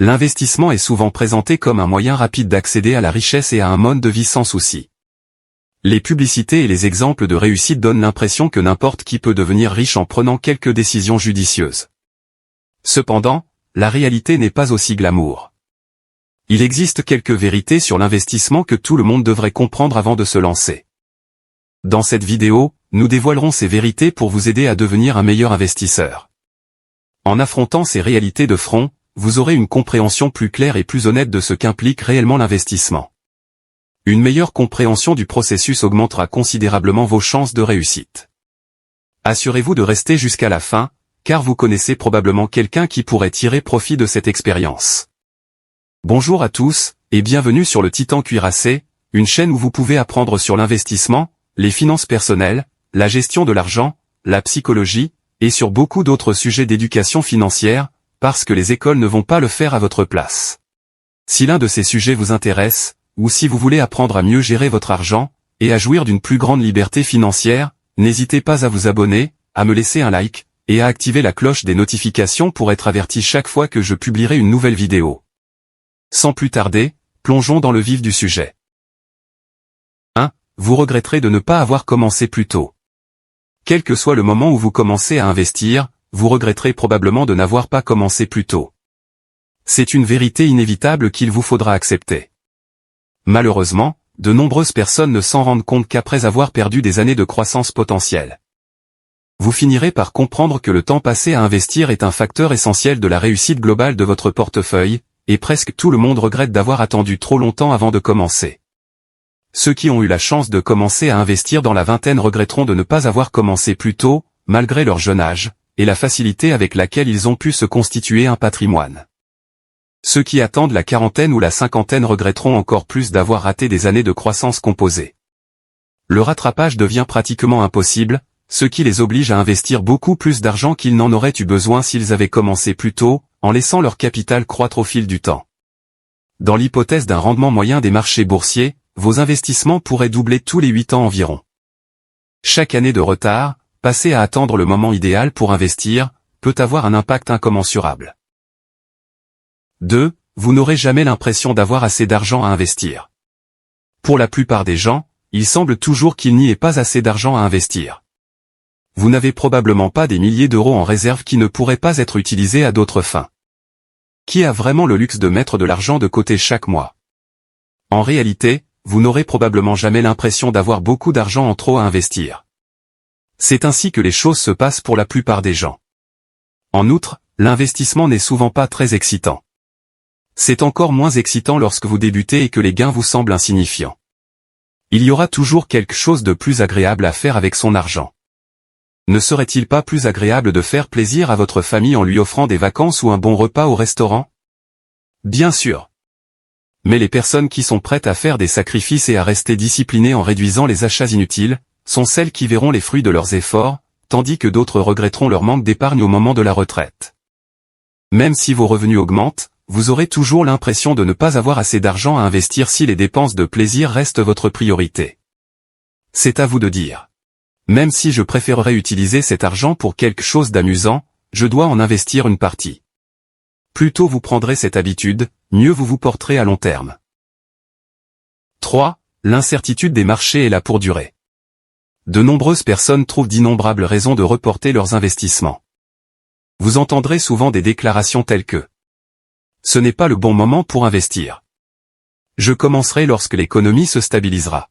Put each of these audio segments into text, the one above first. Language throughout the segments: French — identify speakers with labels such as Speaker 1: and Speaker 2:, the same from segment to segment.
Speaker 1: L'investissement est souvent présenté comme un moyen rapide d'accéder à la richesse et à un mode de vie sans souci. Les publicités et les exemples de réussite donnent l'impression que n'importe qui peut devenir riche en prenant quelques décisions judicieuses. Cependant, la réalité n'est pas aussi glamour. Il existe quelques vérités sur l'investissement que tout le monde devrait comprendre avant de se lancer. Dans cette vidéo, nous dévoilerons ces vérités pour vous aider à devenir un meilleur investisseur. En affrontant ces réalités de front, vous aurez une compréhension plus claire et plus honnête de ce qu'implique réellement l'investissement. Une meilleure compréhension du processus augmentera considérablement vos chances de réussite. Assurez-vous de rester jusqu'à la fin, car vous connaissez probablement quelqu'un qui pourrait tirer profit de cette expérience. Bonjour à tous, et bienvenue sur le Titan Cuirassé, une chaîne où vous pouvez apprendre sur l'investissement, les finances personnelles, la gestion de l'argent, la psychologie, et sur beaucoup d'autres sujets d'éducation financière, parce que les écoles ne vont pas le faire à votre place. Si l'un de ces sujets vous intéresse, ou si vous voulez apprendre à mieux gérer votre argent, et à jouir d'une plus grande liberté financière, n'hésitez pas à vous abonner, à me laisser un like, et à activer la cloche des notifications pour être averti chaque fois que je publierai une nouvelle vidéo. Sans plus tarder, plongeons dans le vif du sujet. 1. Vous regretterez de ne pas avoir commencé plus tôt. Quel que soit le moment où vous commencez à investir, vous regretterez probablement de n'avoir pas commencé plus tôt. C'est une vérité inévitable qu'il vous faudra accepter. Malheureusement, de nombreuses personnes ne s'en rendent compte qu'après avoir perdu des années de croissance potentielle. Vous finirez par comprendre que le temps passé à investir est un facteur essentiel de la réussite globale de votre portefeuille, et presque tout le monde regrette d'avoir attendu trop longtemps avant de commencer. Ceux qui ont eu la chance de commencer à investir dans la vingtaine regretteront de ne pas avoir commencé plus tôt, malgré leur jeune âge, et la facilité avec laquelle ils ont pu se constituer un patrimoine. Ceux qui attendent la quarantaine ou la cinquantaine regretteront encore plus d'avoir raté des années de croissance composée. Le rattrapage devient pratiquement impossible, ce qui les oblige à investir beaucoup plus d'argent qu'ils n'en auraient eu besoin s'ils avaient commencé plus tôt, en laissant leur capital croître au fil du temps. Dans l'hypothèse d'un rendement moyen des marchés boursiers, vos investissements pourraient doubler tous les 8 ans environ. Chaque année de retard, passé à attendre le moment idéal pour investir, peut avoir un impact incommensurable. 2. Vous n'aurez jamais l'impression d'avoir assez d'argent à investir. Pour la plupart des gens, il semble toujours qu'il n'y ait pas assez d'argent à investir. Vous n'avez probablement pas des milliers d'euros en réserve qui ne pourraient pas être utilisés à d'autres fins. Qui a vraiment le luxe de mettre de l'argent de côté chaque mois? En réalité, vous n'aurez probablement jamais l'impression d'avoir beaucoup d'argent en trop à investir. C'est ainsi que les choses se passent pour la plupart des gens. En outre, l'investissement n'est souvent pas très excitant. C'est encore moins excitant lorsque vous débutez et que les gains vous semblent insignifiants. Il y aura toujours quelque chose de plus agréable à faire avec son argent. Ne serait-il pas plus agréable de faire plaisir à votre famille en lui offrant des vacances ou un bon repas au restaurant? Bien sûr. Mais les personnes qui sont prêtes à faire des sacrifices et à rester disciplinées en réduisant les achats inutiles, sont celles qui verront les fruits de leurs efforts, tandis que d'autres regretteront leur manque d'épargne au moment de la retraite. Même si vos revenus augmentent, vous aurez toujours l'impression de ne pas avoir assez d'argent à investir si les dépenses de plaisir restent votre priorité. C'est à vous de dire. Même si je préférerais utiliser cet argent pour quelque chose d'amusant, je dois en investir une partie. Plus tôt vous prendrez cette habitude, mieux vous vous porterez à long terme. 3. L'incertitude des marchés est là pour durer. De nombreuses personnes trouvent d'innombrables raisons de reporter leurs investissements. Vous entendrez souvent des déclarations telles que « Ce n'est pas le bon moment pour investir. Je commencerai lorsque l'économie se stabilisera.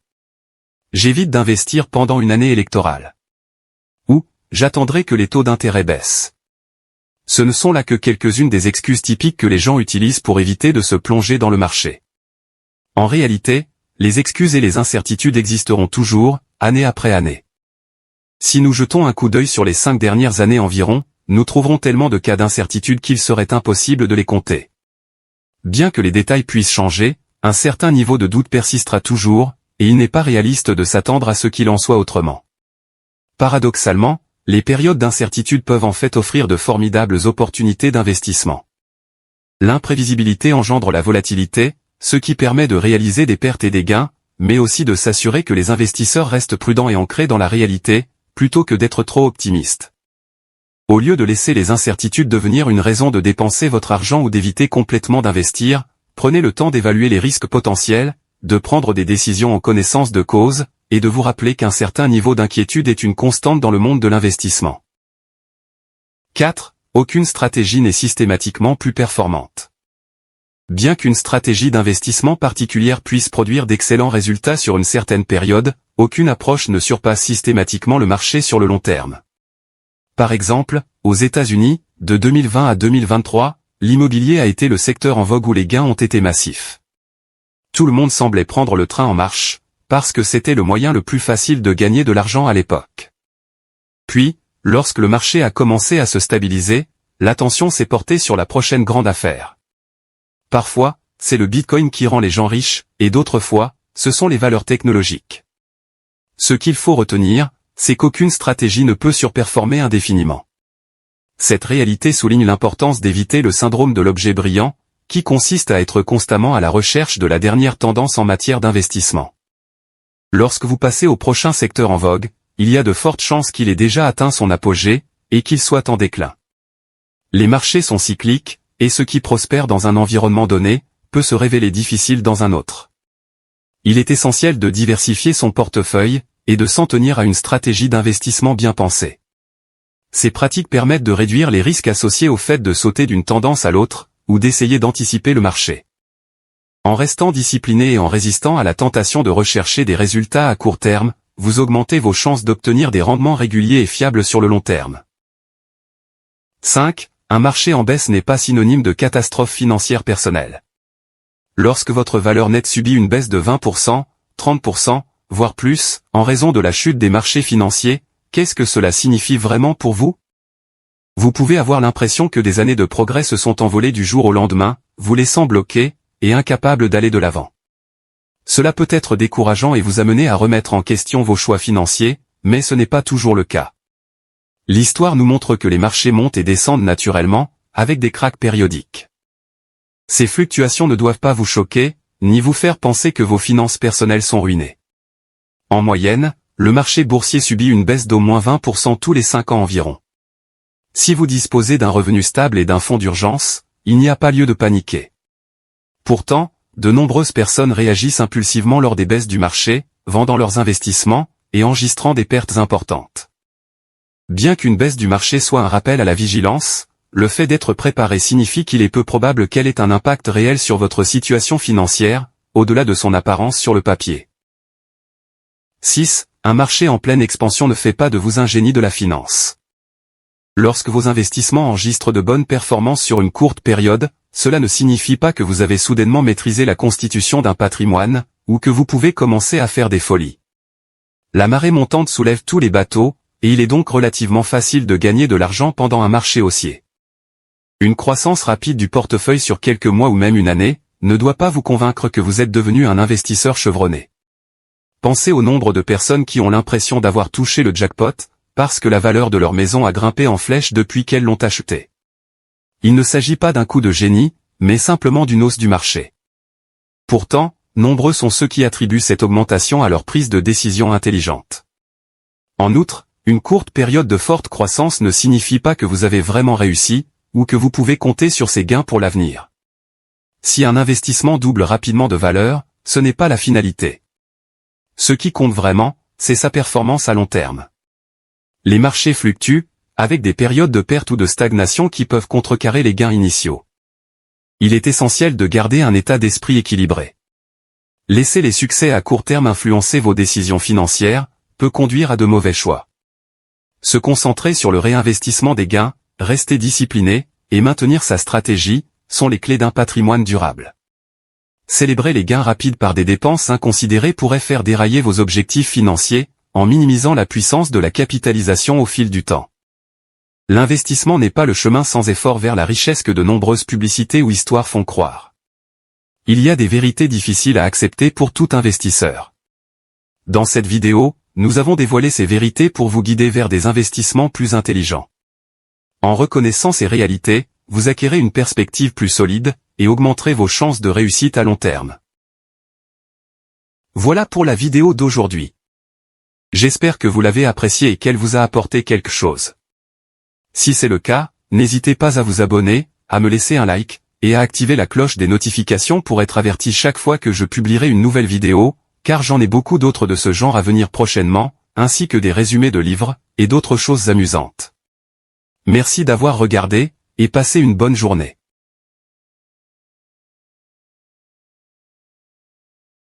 Speaker 1: J'évite d'investir pendant une année électorale. » Ou « J'attendrai que les taux d'intérêt baissent. » Ce ne sont là que quelques-unes des excuses typiques que les gens utilisent pour éviter de se plonger dans le marché. En réalité, les excuses et les incertitudes existeront toujours, année après année. Si nous jetons un coup d'œil sur les 5 dernières années environ, nous trouverons tellement de cas d'incertitude qu'il serait impossible de les compter. Bien que les détails puissent changer, un certain niveau de doute persistera toujours, et il n'est pas réaliste de s'attendre à ce qu'il en soit autrement. Paradoxalement, les périodes d'incertitude peuvent en fait offrir de formidables opportunités d'investissement. L'imprévisibilité engendre la volatilité, ce qui permet de réaliser des pertes et des gains, mais aussi de s'assurer que les investisseurs restent prudents et ancrés dans la réalité, plutôt que d'être trop optimistes. Au lieu de laisser les incertitudes devenir une raison de dépenser votre argent ou d'éviter complètement d'investir, prenez le temps d'évaluer les risques potentiels, de prendre des décisions en connaissance de cause, et de vous rappeler qu'un certain niveau d'inquiétude est une constante dans le monde de l'investissement. 4. Aucune stratégie n'est systématiquement plus performante. Bien qu'une stratégie d'investissement particulière puisse produire d'excellents résultats sur une certaine période, aucune approche ne surpasse systématiquement le marché sur le long terme. Par exemple, aux États-Unis, de 2020 à 2023, l'immobilier a été le secteur en vogue où les gains ont été massifs. Tout le monde semblait prendre le train en marche, parce que c'était le moyen le plus facile de gagner de l'argent à l'époque. Puis, lorsque le marché a commencé à se stabiliser, l'attention s'est portée sur la prochaine grande affaire. Parfois, c'est le Bitcoin qui rend les gens riches, et d'autres fois, ce sont les valeurs technologiques. Ce qu'il faut retenir, c'est qu'aucune stratégie ne peut surperformer indéfiniment. Cette réalité souligne l'importance d'éviter le syndrome de l'objet brillant, qui consiste à être constamment à la recherche de la dernière tendance en matière d'investissement. Lorsque vous passez au prochain secteur en vogue, il y a de fortes chances qu'il ait déjà atteint son apogée, et qu'il soit en déclin. Les marchés sont cycliques, et ce qui prospère dans un environnement donné, peut se révéler difficile dans un autre. Il est essentiel de diversifier son portefeuille, et de s'en tenir à une stratégie d'investissement bien pensée. Ces pratiques permettent de réduire les risques associés au fait de sauter d'une tendance à l'autre, ou d'essayer d'anticiper le marché. En restant discipliné et en résistant à la tentation de rechercher des résultats à court terme, vous augmentez vos chances d'obtenir des rendements réguliers et fiables sur le long terme. 5. Un marché en baisse n'est pas synonyme de catastrophe financière personnelle. Lorsque votre valeur nette subit une baisse de 20%, 30%, voire plus, en raison de la chute des marchés financiers, qu'est-ce que cela signifie vraiment pour vous? Vous pouvez avoir l'impression que des années de progrès se sont envolées du jour au lendemain, vous laissant bloqué, et incapable d'aller de l'avant. Cela peut être décourageant et vous amener à remettre en question vos choix financiers, mais ce n'est pas toujours le cas. L'histoire nous montre que les marchés montent et descendent naturellement, avec des cracks périodiques. Ces fluctuations ne doivent pas vous choquer, ni vous faire penser que vos finances personnelles sont ruinées. En moyenne, le marché boursier subit une baisse d'au moins 20% tous les 5 ans environ. Si vous disposez d'un revenu stable et d'un fonds d'urgence, il n'y a pas lieu de paniquer. Pourtant, de nombreuses personnes réagissent impulsivement lors des baisses du marché, vendant leurs investissements, et enregistrant des pertes importantes. Bien qu'une baisse du marché soit un rappel à la vigilance, le fait d'être préparé signifie qu'il est peu probable qu'elle ait un impact réel sur votre situation financière, au-delà de son apparence sur le papier. 6. Un marché en pleine expansion ne fait pas de vous un génie de la finance. Lorsque vos investissements enregistrent de bonnes performances sur une courte période, cela ne signifie pas que vous avez soudainement maîtrisé la constitution d'un patrimoine, ou que vous pouvez commencer à faire des folies. La marée montante soulève tous les bateaux, et il est donc relativement facile de gagner de l'argent pendant un marché haussier. Une croissance rapide du portefeuille sur quelques mois ou même une année, ne doit pas vous convaincre que vous êtes devenu un investisseur chevronné. Pensez au nombre de personnes qui ont l'impression d'avoir touché le jackpot, parce que la valeur de leur maison a grimpé en flèche depuis qu'elles l'ont achetée. Il ne s'agit pas d'un coup de génie, mais simplement d'une hausse du marché. Pourtant, nombreux sont ceux qui attribuent cette augmentation à leur prise de décision intelligente. En outre, une courte période de forte croissance ne signifie pas que vous avez vraiment réussi, ou que vous pouvez compter sur ces gains pour l'avenir. Si un investissement double rapidement de valeur, ce n'est pas la finalité. Ce qui compte vraiment, c'est sa performance à long terme. Les marchés fluctuent, avec des périodes de perte ou de stagnation qui peuvent contrecarrer les gains initiaux. Il est essentiel de garder un état d'esprit équilibré. Laisser les succès à court terme influencer vos décisions financières, peut conduire à de mauvais choix. Se concentrer sur le réinvestissement des gains, rester discipliné, et maintenir sa stratégie, sont les clés d'un patrimoine durable. Célébrer les gains rapides par des dépenses inconsidérées pourrait faire dérailler vos objectifs financiers, en minimisant la puissance de la capitalisation au fil du temps. L'investissement n'est pas le chemin sans effort vers la richesse que de nombreuses publicités ou histoires font croire. Il y a des vérités difficiles à accepter pour tout investisseur. Dans cette vidéo, nous avons dévoilé ces vérités pour vous guider vers des investissements plus intelligents. En reconnaissant ces réalités, vous acquérez une perspective plus solide, et augmenterez vos chances de réussite à long terme. Voilà pour la vidéo d'aujourd'hui. J'espère que vous l'avez appréciée et qu'elle vous a apporté quelque chose. Si c'est le cas, n'hésitez pas à vous abonner, à me laisser un like, et à activer la cloche des notifications pour être averti chaque fois que je publierai une nouvelle vidéo, car j'en ai beaucoup d'autres de ce genre à venir prochainement, ainsi que des résumés de livres, et d'autres choses amusantes. Merci d'avoir regardé, et passez une bonne journée.